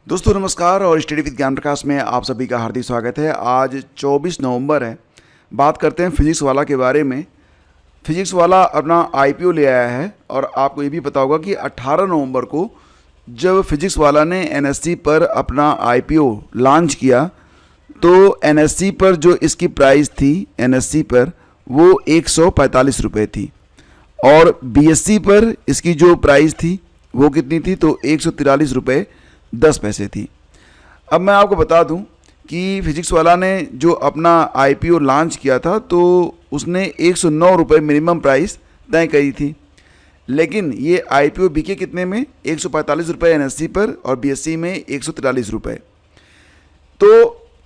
दोस्तों नमस्कार और स्टडी विद ज्ञान प्रकाश में आप सभी का हार्दिक स्वागत है। आज 24 नवंबर है। बात करते हैं फिजिक्स वाला के बारे में। फिजिक्स वाला अपना आईपीओ ले आया है और आपको ये भी पता होगा कि 18 नवंबर को जब फिजिक्स वाला ने एनएससी पर अपना आईपीओ लॉन्च किया तो एनएससी पर जो इसकी प्राइस थी एनएससी पर वो 145 रुपये थी और बीएससी पर इसकी जो प्राइस थी वो कितनी थी तो 143 रुपये 10 पैसे थी। अब मैं आपको बता दूं कि फिजिक्स वाला ने जो अपना आईपीओ लॉन्च किया था तो उसने 109 रुपये मिनिमम प्राइस तय करी थी, लेकिन ये आईपीओ बिके कितने में 145 रुपये एनएससी पर और बीएससी में 143 रुपये। तो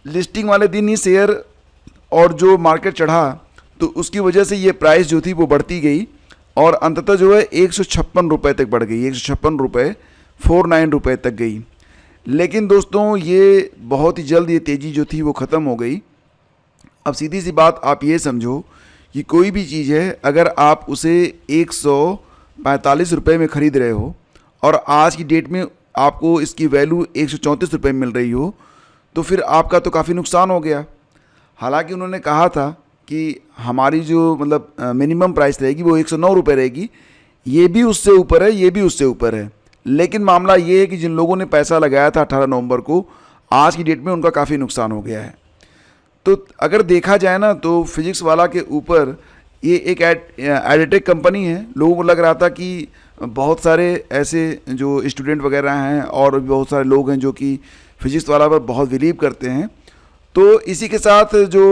लिस्टिंग वाले दिन ही शेयर और जो मार्केट चढ़ा तो उसकी वजह से ये प्राइस जो थी वो बढ़ती गई और अंततः जो है 156 रुपये तक बढ़ गई, 156 रुपये 49 रुपये तक गई। लेकिन दोस्तों ये बहुत ही जल्द ये तेज़ी जो थी वो ख़त्म हो गई। अब सीधी सी बात आप ये समझो कि कोई भी चीज़ है अगर आप उसे 145 रुपये में ख़रीद रहे हो और आज की डेट में आपको इसकी वैल्यू 134 रुपये मिल रही हो तो फिर आपका तो काफ़ी नुकसान हो गया। हालांकि उन्होंने कहा था कि हमारी जो मिनिमम प्राइस रहेगी वो 109 रुपये रहेगी, ये भी उससे ऊपर है, ये भी उससे ऊपर है। लेकिन मामला ये है कि जिन लोगों ने पैसा लगाया था 18 नवंबर को, आज की डेट में उनका काफ़ी नुकसान हो गया है। तो अगर देखा जाए ना तो फिजिक्स वाला के ऊपर ये एक एडिटेक कंपनी है। लोगों को लग रहा था कि बहुत सारे ऐसे जो स्टूडेंट वगैरह हैं और भी बहुत सारे लोग हैं जो कि फिजिक्स वाला पर बहुत बिलीव करते हैं। तो इसी के साथ जो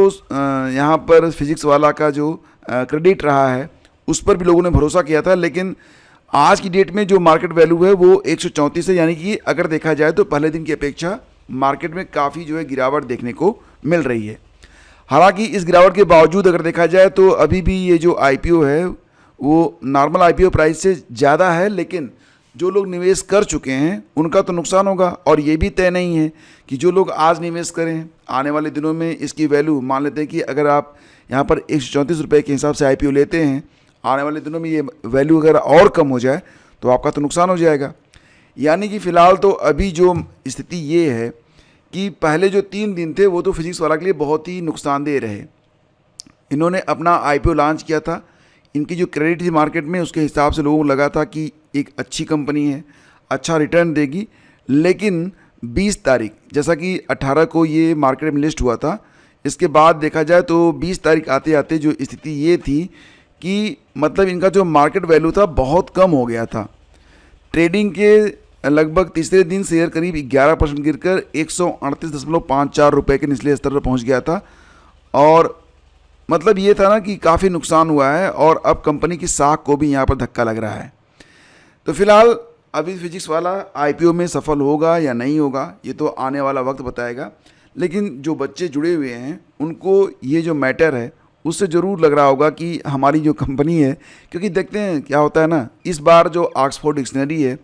यहाँ पर फिजिक्स वाला का जो क्रेडिट रहा है उस पर भी लोगों ने भरोसा किया था, लेकिन आज की डेट में जो मार्केट वैल्यू है वो 134 है। यानी कि अगर देखा जाए तो पहले दिन की अपेक्षा मार्केट में काफ़ी जो है गिरावट देखने को मिल रही है। हालांकि इस गिरावट के बावजूद अगर देखा जाए तो अभी भी ये जो आईपीओ है वो नॉर्मल आईपीओ प्राइस से ज़्यादा है, लेकिन जो लोग निवेश कर चुके हैं उनका तो नुकसान होगा। और ये भी तय नहीं है कि जो लोग आज निवेश करें आने वाले दिनों में इसकी वैल्यू, मान लेते हैं कि अगर आप यहाँ पर 134 रुपये के हिसाब से आईपीओ लेते हैं, आने वाले दिनों में ये वैल्यू अगर और कम हो जाए तो आपका तो नुकसान हो जाएगा। यानी कि फ़िलहाल तो अभी जो स्थिति ये है कि पहले जो 3 दिन थे वो तो फिजिक्स वाला के लिए बहुत ही नुकसानदेह रहे। इन्होंने अपना आईपीओ लॉन्च किया था, इनकी जो क्रेडिट थी मार्केट में उसके हिसाब से लोगों को लगा था कि एक अच्छी कंपनी है, अच्छा रिटर्न देगी। लेकिन 20 तारीख, जैसा कि 18 को ये मार्केट में लिस्ट हुआ था, इसके बाद देखा जाए तो 20 तारीख आते आते जो स्थिति ये थी कि इनका जो मार्केट वैल्यू था बहुत कम हो गया था। ट्रेडिंग के लगभग तीसरे दिन शेयर करीब 11% गिरकर 138.54 रुपये के निचले स्तर पर पहुंच गया था। और ये था ना कि काफ़ी नुकसान हुआ है और अब कंपनी की साख को भी यहाँ पर धक्का लग रहा है। तो फिलहाल अभी फिजिक्स वाला आईपीओ में सफल होगा या नहीं होगा ये तो आने वाला वक्त बताएगा, लेकिन जो बच्चे जुड़े हुए हैं उनको ये जो मैटर है उससे ज़रूर लग रहा होगा कि हमारी जो कंपनी है, क्योंकि देखते हैं क्या होता है ना, इस बार जो ऑक्सफोर्ड डिक्शनरी है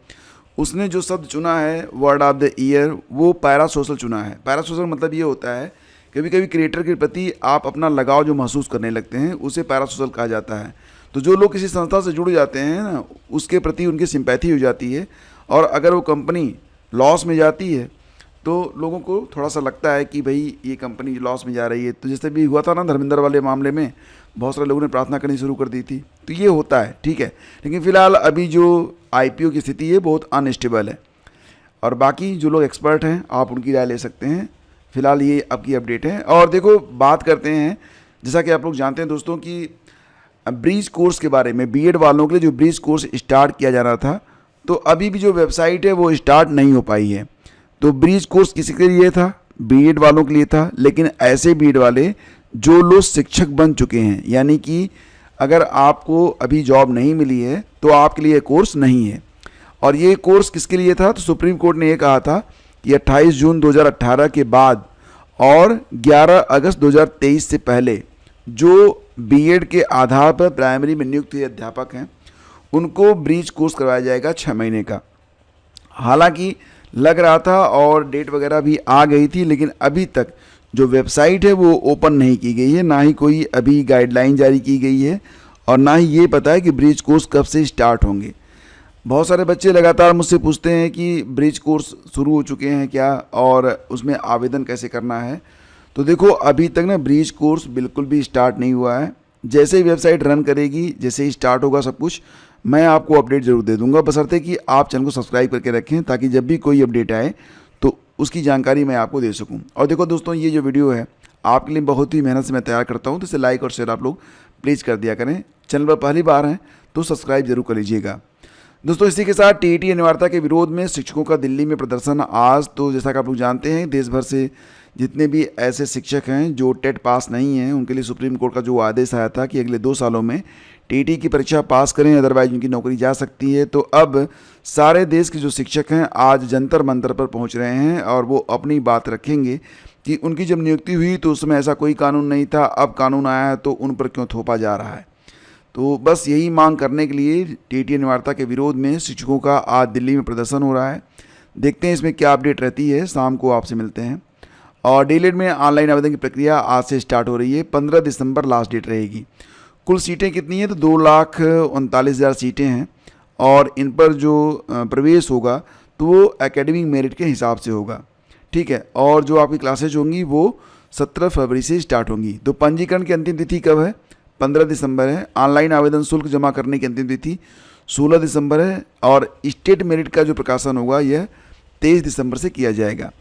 उसने जो शब्द चुना है वर्ड ऑफ द ईयर वो पैरासोशल चुना है। पैरासोशल ये होता है कभी कभी क्रिएटर के प्रति आप अपना लगाव जो महसूस करने लगते हैं उसे पैरासोशल कहा जाता है। तो जो लोग किसी संस्था से जुड़ जाते हैं ना उसके प्रति उनकी सिंपैथी हो जाती है, और अगर वो कंपनी लॉस में जाती है तो लोगों को थोड़ा सा लगता है कि भाई ये कंपनी लॉस में जा रही है। तो जैसे भी हुआ था ना धर्मेंद्र वाले मामले में, बहुत सारे लोगों ने प्रार्थना करनी शुरू कर दी थी। तो ये होता है, ठीक है। लेकिन फ़िलहाल अभी जो आईपीओ की स्थिति है बहुत अनस्टेबल है, और बाकी जो लोग एक्सपर्ट हैं आप उनकी राय ले सकते हैं। फ़िलहाल ये आपकी अपडेट है। और देखो बात करते हैं, जैसा कि आप लोग जानते हैं दोस्तों कि ब्रीज कोर्स के बारे में, बीएड वालों के लिए जो ब्रीज कोर्स स्टार्ट किया जा रहा था तो अभी भी जो वेबसाइट है वो स्टार्ट नहीं हो पाई है। तो ब्रीज कोर्स किसी के लिए था? बीएड वालों के लिए था, लेकिन ऐसे बीएड वाले जो लोग शिक्षक बन चुके हैं, यानी कि अगर आपको अभी जॉब नहीं मिली है तो आपके लिए कोर्स नहीं है। और ये कोर्स किसके लिए था? तो सुप्रीम कोर्ट ने ये कहा था कि 28 जून 2018 के बाद और 11 अगस्त 2023 से पहले जो बीएड के आधार पर प्राइमरी में नियुक्त हुए अध्यापक हैं उनको ब्रीज कोर्स करवाया जाएगा 6 महीने का। हालांकि लग रहा था और डेट वगैरह भी आ गई थी, लेकिन अभी तक जो वेबसाइट है वो ओपन नहीं की गई है, ना ही कोई अभी गाइडलाइन जारी की गई है और ना ही ये पता है कि ब्रीज कोर्स कब से स्टार्ट होंगे। बहुत सारे बच्चे लगातार मुझसे पूछते हैं कि ब्रिज कोर्स शुरू हो चुके हैं क्या और उसमें आवेदन कैसे करना है। तो देखो, अभी तक ना ब्रिज कोर्स बिल्कुल भी स्टार्ट नहीं हुआ है। जैसे ही वेबसाइट रन करेगी, जैसे ही स्टार्ट होगा सब कुछ, मैं आपको अपडेट ज़रूर दे दूंगा, बशर्ते कि आप चैनल को सब्सक्राइब करके रखें, ताकि जब भी कोई अपडेट आए तो उसकी जानकारी मैं आपको दे सकूं। और देखो दोस्तों, ये जो वीडियो है आपके लिए बहुत ही मेहनत से मैं तैयार करता हूं, तो इसे लाइक और शेयर आप लोग प्लीज़ कर दिया करें। चैनल पर पहली बार हैं तो सब्सक्राइब जरूर कर लीजिएगा। दोस्तों, इसी के साथ टीईटी अनिवार्यता के विरोध में शिक्षकों का दिल्ली में प्रदर्शन आज। तो जैसा कि आप लोग जानते हैं, देश भर से जितने भी ऐसे शिक्षक हैं जो टेट पास नहीं हैं, उनके लिए सुप्रीम कोर्ट का जो आदेश आया था कि अगले 2 सालों में टीईटी की परीक्षा पास करें, अदरवाइज उनकी नौकरी जा सकती है। तो अब सारे देश के जो शिक्षक हैं आज जंतर मंतर पर पहुंच रहे हैं और वो अपनी बात रखेंगे कि उनकी जब नियुक्ति हुई तो उसमें ऐसा कोई कानून नहीं था, अब कानून आया है तो उन पर क्यों थोपा जा रहा है। तो बस यही मांग करने के लिए टीईटी अनिवार्यता के विरोध में शिक्षकों का आज दिल्ली में प्रदर्शन हो रहा है। देखते हैं इसमें क्या अपडेट रहती है। शाम को आपसे मिलते हैं। और डीएलएड में ऑनलाइन आवेदन की प्रक्रिया आज से स्टार्ट हो रही है। 15 दिसंबर लास्ट डेट रहेगी। कुल सीटें कितनी हैं? तो 2,39,000 सीटें हैं और इन पर जो प्रवेश होगा तो वो एकेडमिक मेरिट के हिसाब से होगा, ठीक है। और जो आपकी क्लासेज होंगी वो 17 फरवरी से स्टार्ट होंगी। तो पंजीकरण की अंतिम तिथि कब है? 15 दिसंबर है। ऑनलाइन आवेदन शुल्क जमा करने की अंतिम तिथि 16 दिसंबर है और स्टेट मेरिट का जो प्रकाशन होगा यह 23 दिसंबर से किया जाएगा।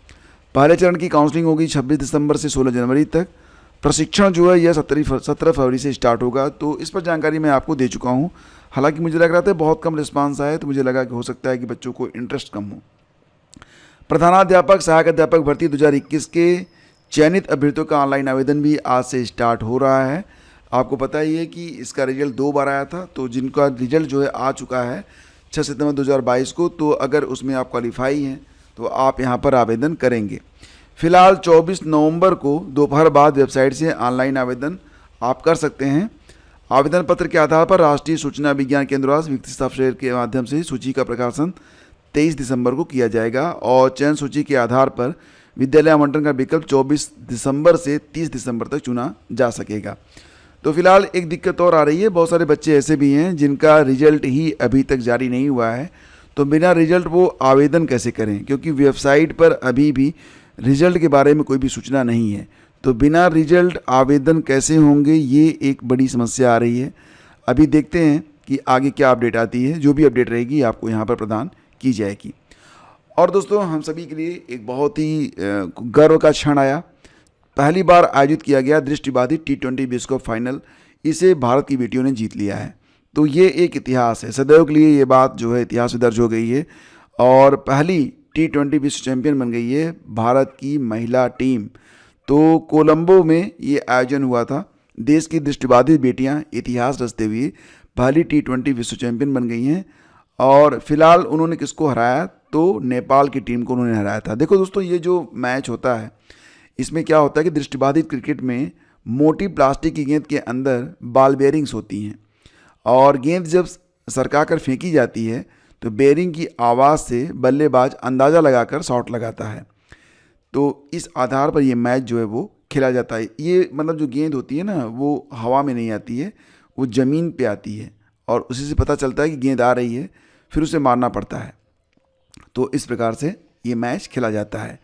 पहले चरण की काउंसलिंग होगी 26 दिसंबर से 16 जनवरी तक। प्रशिक्षण जो है यह 17 फरवरी से स्टार्ट होगा। तो इस पर जानकारी मैं आपको दे चुका हूँ। हालांकि मुझे लग रहा था बहुत कम रिस्पांस आया, तो मुझे लगा कि हो सकता है कि बच्चों को इंटरेस्ट कम हो। प्रधानाध्यापक सहायक अध्यापक भर्ती 2021 के चयनित अभ्यर्थियों का ऑनलाइन आवेदन भी आज से स्टार्ट हो रहा है। आपको पता ही है कि इसका रिजल्ट 2 बार आया था, तो जिनका रिजल्ट जो है आ चुका है 6 सितंबर 2022 को, तो अगर उसमें आप क्वालिफाई हैं तो आप यहां पर आवेदन करेंगे। फिलहाल 24 नवंबर को दोपहर बाद वेबसाइट से ऑनलाइन आवेदन आप कर सकते हैं। आवेदन पत्र के आधार पर राष्ट्रीय सूचना विज्ञान केंद्र द्वारा विकसित सॉफ्टवेयर के माध्यम से सूची का प्रकाशन 23 दिसंबर को किया जाएगा और चयन सूची के आधार पर विद्यालय आवंटन का विकल्प 24 दिसंबर से 30 दिसंबर तक चुना जा सकेगा। तो फिलहाल एक दिक्कत और आ रही है, बहुत सारे बच्चे ऐसे भी हैं जिनका रिजल्ट ही अभी तक जारी नहीं हुआ है। तो बिना रिजल्ट वो आवेदन कैसे करें, क्योंकि वेबसाइट पर अभी भी रिजल्ट के बारे में कोई भी सूचना नहीं है। तो बिना रिजल्ट आवेदन कैसे होंगे, ये एक बड़ी समस्या आ रही है। अभी देखते हैं कि आगे क्या अपडेट आती है। जो भी अपडेट रहेगी आपको यहाँ पर प्रदान की जाएगी। और दोस्तों, हम सभी के लिए एक बहुत ही गर्व का क्षण आया। पहली बार आयोजित किया गया दृष्टिबाधित T20 विश्व कप फाइनल, इसे भारत की बेटियों ने जीत लिया है। तो ये एक इतिहास है, सदैव के लिए ये बात जो है इतिहास में दर्ज हो गई है और पहली T20 विश्व चैंपियन बन गई है भारत की महिला टीम। तो कोलंबो में ये आयोजन हुआ था। देश की दृष्टिबाधित बेटियां इतिहास रचते हुए पहली T20 विश्व चैंपियन बन गई हैं और फिलहाल उन्होंने किसको हराया? तो नेपाल की टीम को उन्होंने हराया था। देखो दोस्तों, ये जो मैच होता है इसमें क्या होता है कि दृष्टिबाधित क्रिकेट में मोटी प्लास्टिक की गेंद के अंदर बॉल बेयरिंग्स होती हैं और गेंद जब सरका कर फेंकी जाती है तो बेयरिंग की आवाज़ से बल्लेबाज अंदाज़ा लगाकर शॉट लगाता है। तो इस आधार पर ये मैच जो है वो खेला जाता है। ये मतलब जो गेंद होती है ना, वो हवा में नहीं आती है, वो ज़मीन पे आती है और उसी से पता चलता है कि गेंद आ रही है, फिर उसे मारना पड़ता है। तो इस प्रकार से ये मैच खेला जाता है।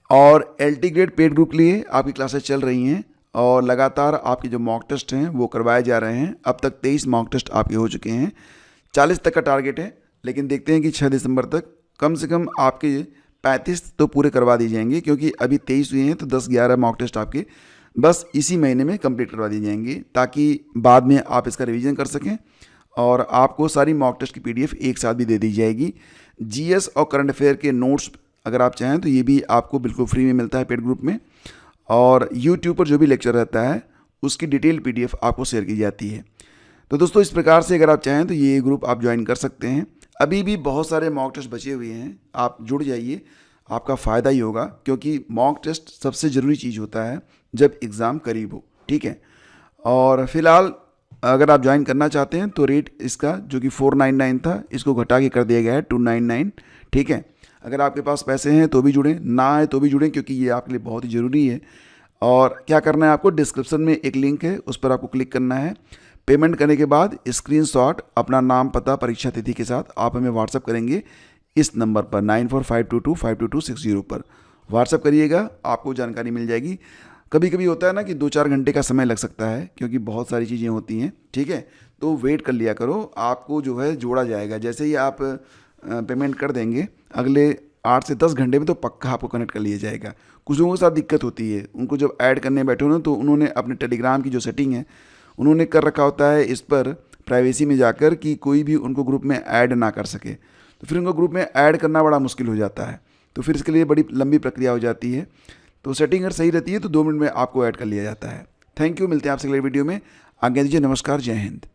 और LT ग्रेड पेड ग्रुप के लिए आपकी क्लासेस चल रही हैं और लगातार आपके जो मॉक टेस्ट हैं वो करवाए जा रहे हैं। अब तक 23 मॉक टेस्ट आपके हो चुके हैं। 40 तक का टारगेट है, लेकिन देखते हैं कि 6 दिसंबर तक कम से कम आपके 35 तो पूरे करवा दिए जाएंगे, क्योंकि अभी 23 हुए हैं। तो 10-11 मॉक टेस्ट आपके बस इसी महीने में कंप्लीट करवा दिए जाएंगे, ताकि बाद में आप इसका रिवीजन कर सकें और आपको सारी मॉक टेस्ट की PDF एक साथ भी दे दी जाएगी। GS और करंट अफेयर के नोट्स अगर आप चाहें तो ये भी आपको बिल्कुल फ्री में मिलता है पेड ग्रुप में। और यूट्यूब पर जो भी लेक्चर रहता है उसकी डिटेल PDF आपको शेयर की जाती है। तो दोस्तों, इस प्रकार से अगर आप चाहें तो ये ग्रुप आप ज्वाइन कर सकते हैं। अभी भी बहुत सारे मॉक टेस्ट बचे हुए हैं, आप जुड़ जाइए, आपका फ़ायदा ही होगा, क्योंकि मॉक टेस्ट सबसे ज़रूरी चीज़ होता है जब एग्ज़ाम करीब हो, ठीक है। और फिलहाल अगर आप ज्वाइन करना चाहते हैं तो रेट इसका जो कि 499 था, इसको घटा के कर दिया गया है 299, ठीक है। अगर आपके पास पैसे हैं तो भी जुड़ें, ना आए तो भी जुड़ें, क्योंकि ये आपके लिए बहुत ही ज़रूरी है। और क्या करना है आपको, डिस्क्रिप्शन में एक लिंक है, उस पर आपको क्लिक करना है। पेमेंट करने के बाद स्क्रीनशॉट अपना नाम, पता, परीक्षा तिथि के साथ आप हमें व्हाट्सअप करेंगे इस नंबर पर 9452252260 पर व्हाट्सअप करिएगा, आपको जानकारी मिल जाएगी। कभी कभी होता है ना कि 2-4 घंटे का समय लग सकता है, क्योंकि बहुत सारी चीज़ें होती हैं, ठीक है। तो वेट कर लिया करो, आपको जो है जोड़ा जाएगा। जैसे ही आप पेमेंट कर देंगे, अगले 8 से 10 घंटे में तो पक्का आपको कनेक्ट कर लिया जाएगा। कुछ लोगों के साथ दिक्कत होती है, उनको जब ऐड करने बैठे हो ना, तो उन्होंने अपने टेलीग्राम की जो सेटिंग है उन्होंने कर रखा होता है इस पर प्राइवेसी में जाकर कि कोई भी उनको ग्रुप में ऐड ना कर सके, तो फिर उनको ग्रुप में ऐड करना बड़ा मुश्किल हो जाता है। तो फिर इसके लिए बड़ी लंबी प्रक्रिया हो जाती है। तो सेटिंग अगर सही रहती है तो 2 मिनट में आपको ऐड कर लिया जाता है। थैंक यू, मिलते हैं आपसे अगले वीडियो में। आज्ञा दीजिए, नमस्कार, जय हिंद।